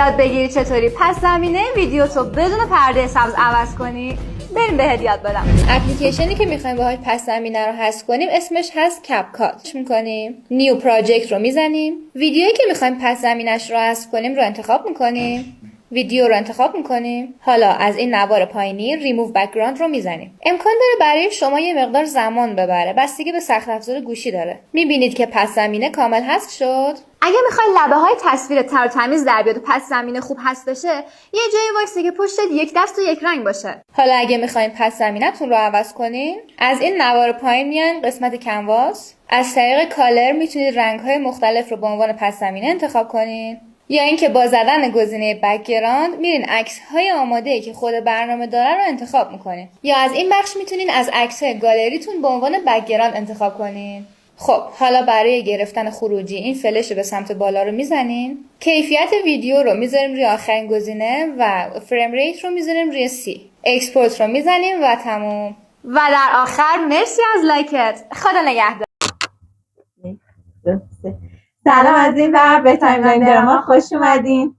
یاد بگیری چطوری پس زمینه ویدیو تو بدون پرده سبز عوض کنی، بریم بهت یاد بدم. اپلیکیشنی که میخوایم باهاش پس زمینه رو حذف کنیم اسمش هست کپکات. میکنیم نیو پراجکت رو میزنیم، ویدیویی که میخوایم پس زمینش رو حذف کنیم رو انتخاب میکنیم، ویدیو رو انتخاب میکنیم. حالا از این نوار پایینی ریموو بک‌گراند رو میزنیم. امکان داره برای شما یه مقدار زمان ببره، بستگی به سخت افزار گوشی داره. میبینید که پس زمینه کامل حذف شد. اگه میخوای لبه های تصویر تر و تمیز در بیاد و پس زمینه خوب حذف بشه، یه جایی وایسه که پشتت یک دست و یک رنگ باشه. حالا اگه میخواین پس زمینه‌تون رو عوض کنین، از این نوار پایین میان قسمت کنواس، از طریق کالر میتونید رنگ‌های مختلف رو به عنوان پس زمینه انتخاب کنین، یا اینکه با زدن گزینه بک‌گراند میرین عکس‌های آماده‌ای که خود برنامه داره رو انتخاب میکنین، یا از این بخش میتونین از عکس‌های گالریتون به عنوان بک‌گراند انتخاب کنین. خب حالا برای گرفتن خروجی این فلش به سمت بالا رو میزنین، کیفیت ویدیو رو میذاریم روی آخرین گزینه و فریم ریت رو میذاریم روی 30، اکسپورت رو میزنیم و تموم. و در آخر مرسی از لایکت. خدا نگهدار. سلام از این ور به تایملاین دراما خوش اومدین.